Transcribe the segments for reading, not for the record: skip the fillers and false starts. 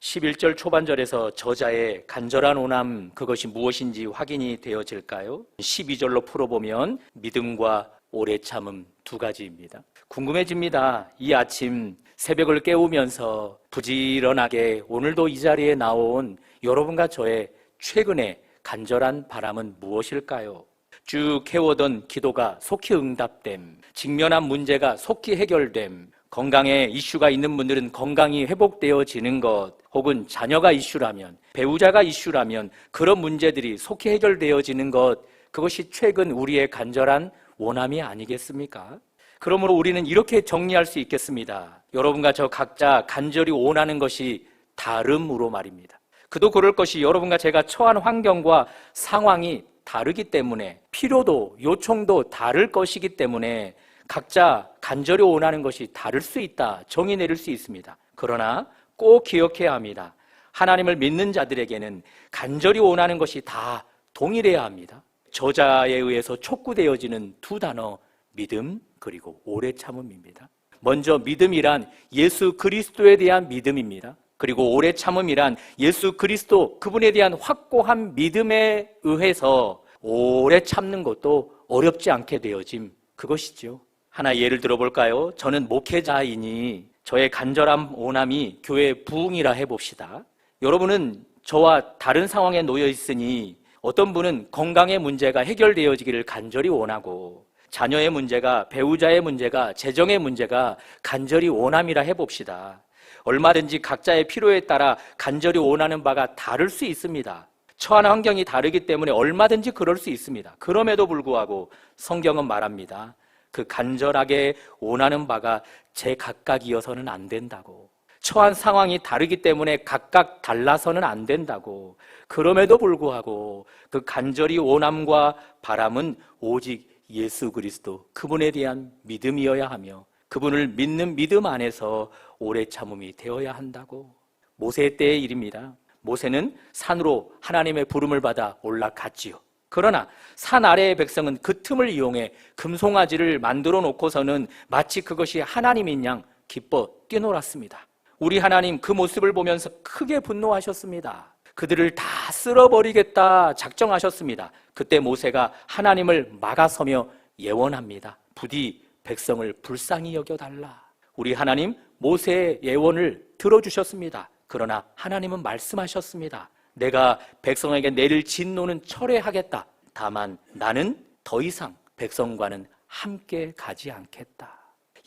11절 초반절에서 저자의 간절한 원함, 그것이 무엇인지 확인이 되어질까요? 12절로 풀어보면 믿음과 오래 참음 두 가지입니다. 궁금해집니다. 이 아침 새벽을 깨우면서 부지런하게 오늘도 이 자리에 나온 여러분과 저의 최근의 간절한 바람은 무엇일까요? 쭉 해오던 기도가 속히 응답됨, 직면한 문제가 속히 해결됨, 건강에 이슈가 있는 분들은 건강이 회복되어지는 것, 혹은 자녀가 이슈라면, 배우자가 이슈라면 그런 문제들이 속히 해결되어지는 것, 그것이 최근 우리의 간절한 원함이 아니겠습니까? 그러므로 우리는 이렇게 정리할 수 있겠습니다. 여러분과 저 각자 간절히 원하는 것이 다름으로 말입니다. 그도 그럴 것이 여러분과 제가 처한 환경과 상황이 다르기 때문에, 필요도 요청도 다를 것이기 때문에 각자 간절히 원하는 것이 다를 수 있다, 정의 내릴 수 있습니다. 그러나 꼭 기억해야 합니다. 하나님을 믿는 자들에게는 간절히 원하는 것이 다 동일해야 합니다. 저자에 의해서 촉구되어지는 두 단어, 믿음 그리고 오래 참음입니다. 먼저 믿음이란 예수 그리스도에 대한 믿음입니다. 그리고 오래 참음이란 예수 그리스도 그분에 대한 확고한 믿음에 의해서 오래 참는 것도 어렵지 않게 되어짐, 그것이죠. 하나 예를 들어볼까요? 저는 목회자이니 저의 간절한 원함이 교회 부흥이라 해봅시다. 여러분은 저와 다른 상황에 놓여 있으니 어떤 분은 건강의 문제가 해결되어지기를 간절히 원하고, 자녀의 문제가, 배우자의 문제가, 재정의 문제가 간절히 원함이라 해봅시다. 얼마든지 각자의 필요에 따라 간절히 원하는 바가 다를 수 있습니다. 처한 환경이 다르기 때문에 얼마든지 그럴 수 있습니다. 그럼에도 불구하고 성경은 말합니다. 그 간절하게 원하는 바가 제각각이어서는 안 된다고. 처한 상황이 다르기 때문에 각각 달라서는 안 된다고. 그럼에도 불구하고 그 간절히 원함과 바람은 오직 예수 그리스도 그분에 대한 믿음이어야 하며, 그분을 믿는 믿음 안에서 오래 참음이 되어야 한다고. 모세 때의 일입니다. 모세는 산으로 하나님의 부름을 받아 올라갔지요. 그러나 산 아래의 백성은 그 틈을 이용해 금송아지를 만들어 놓고서는 마치 그것이 하나님인 양 기뻐 뛰놀았습니다. 우리 하나님 그 모습을 보면서 크게 분노하셨습니다. 그들을 다 쓸어버리겠다 작정하셨습니다. 그때 모세가 하나님을 막아서며 예언합니다. 부디 백성을 불쌍히 여겨달라. 우리 하나님 모세의 예언을 들어주셨습니다. 그러나 하나님은 말씀하셨습니다. 내가 백성에게 내릴 진노는 철회하겠다. 다만 나는 더 이상 백성과는 함께 가지 않겠다.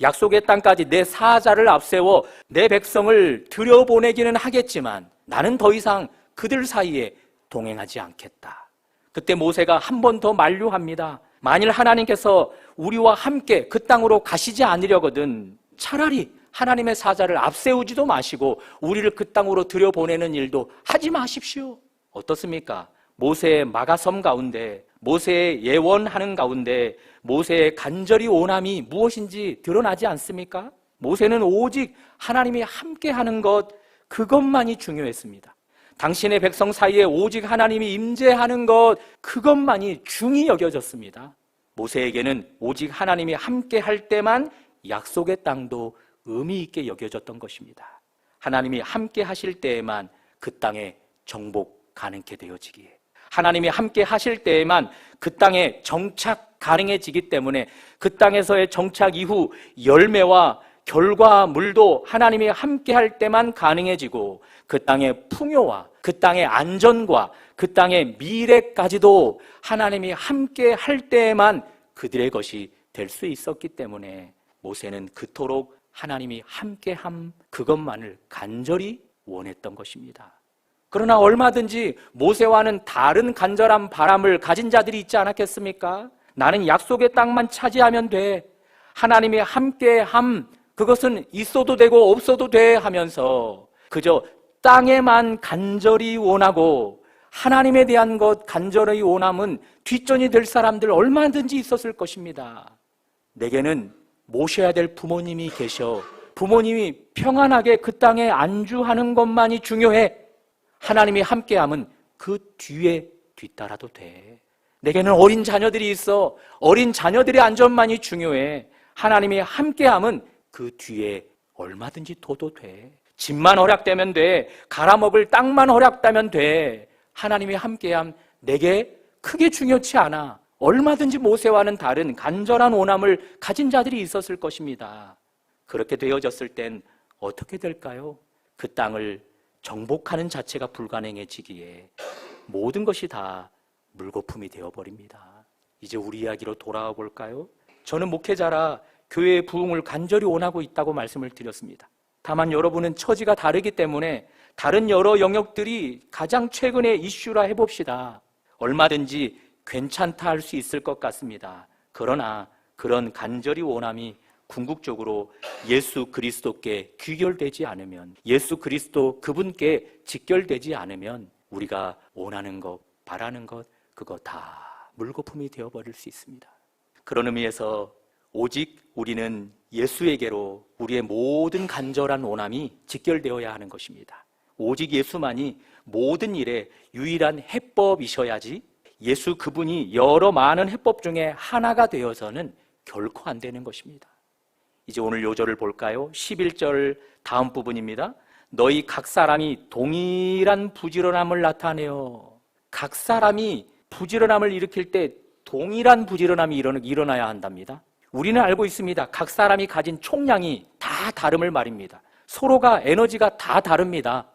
약속의 땅까지 내 사자를 앞세워 내 백성을 들여보내기는 하겠지만 나는 더 이상 그들 사이에 동행하지 않겠다. 그때 모세가 한 번 더 만류합니다. 만일 하나님께서 우리와 함께 그 땅으로 가시지 않으려거든 차라리 하나님의 사자를 앞세우지도 마시고 우리를 그 땅으로 들여보내는 일도 하지 마십시오. 어떻습니까? 모세의 마가섬 가운데, 모세의 예언하는 가운데 모세의 간절히 원함이 무엇인지 드러나지 않습니까? 모세는 오직 하나님이 함께하는 것, 그것만이 중요했습니다. 당신의 백성 사이에 오직 하나님이 임재하는 것, 그것만이 중히 여겨졌습니다. 모세에게는 오직 하나님이 함께할 때만 약속의 땅도 의미 있게 여겨졌던 것입니다. 하나님이 함께 하실 때에만 그 땅에 정복 가능케 되어지기에, 하나님이 함께 하실 때에만 그 땅에 정착 가능해지기 때문에 그 땅에서의 정착 이후 열매와 결과물도 하나님이 함께 할 때만 가능해지고, 그 땅의 풍요와 그 땅의 안전과 그 땅의 미래까지도 하나님이 함께 할 때에만 그들의 것이 될 수 있었기 때문에 모세는 그토록 하나님이 함께함 그것만을 간절히 원했던 것입니다. 그러나 얼마든지 모세와는 다른 간절한 바람을 가진 자들이 있지 않았겠습니까? 나는 약속의 땅만 차지하면 돼, 하나님이 함께함 그것은 있어도 되고 없어도 돼 하면서 그저 땅에만 간절히 원하고 하나님에 대한 것 간절히 원함은 뒷전이 될 사람들 얼마든지 있었을 것입니다. 내게는 모셔야 될 부모님이 계셔, 부모님이 평안하게 그 땅에 안주하는 것만이 중요해. 하나님이 함께함은 그 뒤에 뒤따라도 돼. 내게는 어린 자녀들이 있어, 어린 자녀들의 안전만이 중요해. 하나님이 함께함은 그 뒤에 얼마든지 둬도 돼. 집만 허락되면 돼. 갈아먹을 땅만 허락되면 돼. 하나님이 함께함 내게 크게 중요치 않아. 얼마든지 모세와는 다른 간절한 원함을 가진 자들이 있었을 것입니다. 그렇게 되어졌을 땐 어떻게 될까요? 그 땅을 정복하는 자체가 불가능해지기에 모든 것이 다 물거품이 되어버립니다. 이제 우리 이야기로 돌아와 볼까요? 저는 목회자라 교회의 부흥을 간절히 원하고 있다고 말씀을 드렸습니다. 다만 여러분은 처지가 다르기 때문에 다른 여러 영역들이 가장 최근의 이슈라 해봅시다. 얼마든지 괜찮다 할 수 있을 것 같습니다. 그러나 그런 간절히 원함이 궁극적으로 예수 그리스도께 귀결되지 않으면, 예수 그리스도 그분께 직결되지 않으면 우리가 원하는 것, 바라는 것, 그거 다 물거품이 되어버릴 수 있습니다. 그런 의미에서 오직 우리는 예수에게로 우리의 모든 간절한 원함이 직결되어야 하는 것입니다. 오직 예수만이 모든 일의 유일한 해법이셔야지 예수 그분이 여러 많은 해법 중에 하나가 되어서는 결코 안 되는 것입니다. 이제 오늘 요절을 볼까요? 11절 다음 부분입니다. 너희 각 사람이 동일한 부지런함을 나타내어. 각 사람이 부지런함을 일으킬 때 동일한 부지런함이 일어나야 한답니다. 우리는 알고 있습니다. 각 사람이 가진 총량이 다 다름을 말입니다. 서로가 에너지가 다 다릅니다.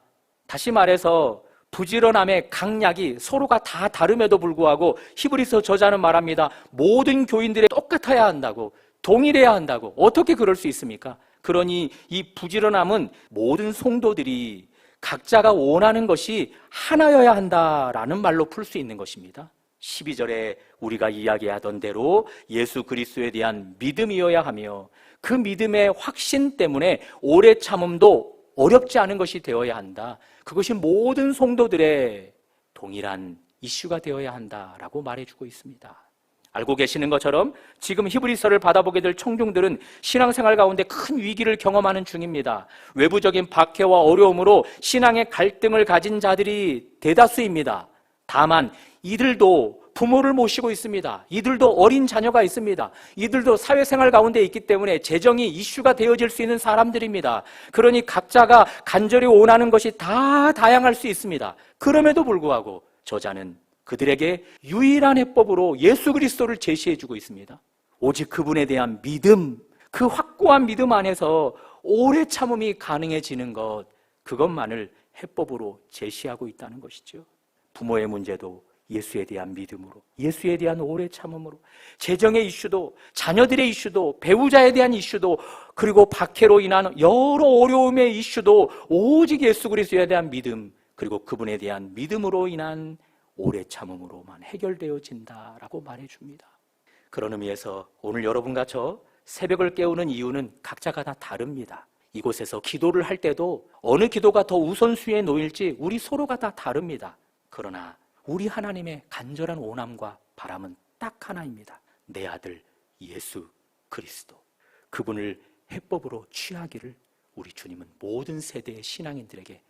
다시 말해서 부지런함의 강약이 서로가 다 다름에도 불구하고 히브리서 저자는 말합니다. 모든 교인들이 똑같아야 한다고, 동일해야 한다고. 어떻게 그럴 수 있습니까? 그러니 이 부지런함은 모든 성도들이 각자가 원하는 것이 하나여야 한다라는 말로 풀 수 있는 것입니다. 12절에 우리가 이야기하던 대로 예수 그리스도에 대한 믿음이어야 하며 그 믿음의 확신 때문에 오래 참음도 어렵지 않은 것이 되어야 한다. 그것이 모든 성도들의 동일한 이슈가 되어야 한다라고 말해주고 있습니다. 알고 계시는 것처럼 지금 히브리서를 받아보게 될 청중들은 신앙생활 가운데 큰 위기를 경험하는 중입니다. 외부적인 박해와 어려움으로 신앙의 갈등을 가진 자들이 대다수입니다. 다만 이들도 부모를 모시고 있습니다. 이들도 어린 자녀가 있습니다. 이들도 사회생활 가운데 있기 때문에 재정이 이슈가 되어질 수 있는 사람들입니다. 그러니 각자가 간절히 원하는 것이 다 다양할 수 있습니다. 그럼에도 불구하고 저자는 그들에게 유일한 해법으로 예수 그리스도를 제시해주고 있습니다. 오직 그분에 대한 믿음, 그 확고한 믿음 안에서 오래 참음이 가능해지는 것, 그것만을 해법으로 제시하고 있다는 것이죠. 부모의 문제도 예수에 대한 믿음으로, 예수에 대한 오래 참음으로, 재정의 이슈도, 자녀들의 이슈도, 배우자에 대한 이슈도, 그리고 박해로 인한 여러 어려움의 이슈도 오직 예수 그리스도에 대한 믿음, 그리고 그분에 대한 믿음으로 인한 오래 참음으로만 해결되어진다라고 말해줍니다. 그런 의미에서 오늘 여러분과 저 새벽을 깨우는 이유는 각자가 다 다릅니다. 이곳에서 기도를 할 때도 어느 기도가 더 우선순위에 놓일지 우리 서로가 다 다릅니다. 그러나 우리 하나님의 간절한 원함과 바람은 딱 하나입니다. 내 아들 예수 그리스도, 그분을 해법으로 취하기를 우리 주님은 모든 세대의 신앙인들에게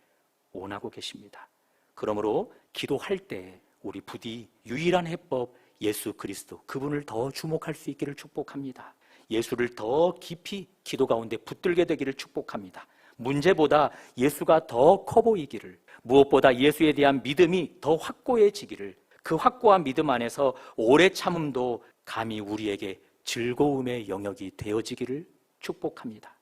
원하고 계십니다. 그러므로 기도할 때 우리 부디 유일한 해법 예수 그리스도, 그분을 더 주목할 수 있기를 축복합니다. 예수를 더 깊이 기도 가운데 붙들게 되기를 축복합니다. 문제보다 예수가 더 커 보이기를, 무엇보다 예수에 대한 믿음이 더 확고해지기를, 그 확고한 믿음 안에서 오래 참음도 감히 우리에게 즐거움의 영역이 되어지기를 축복합니다.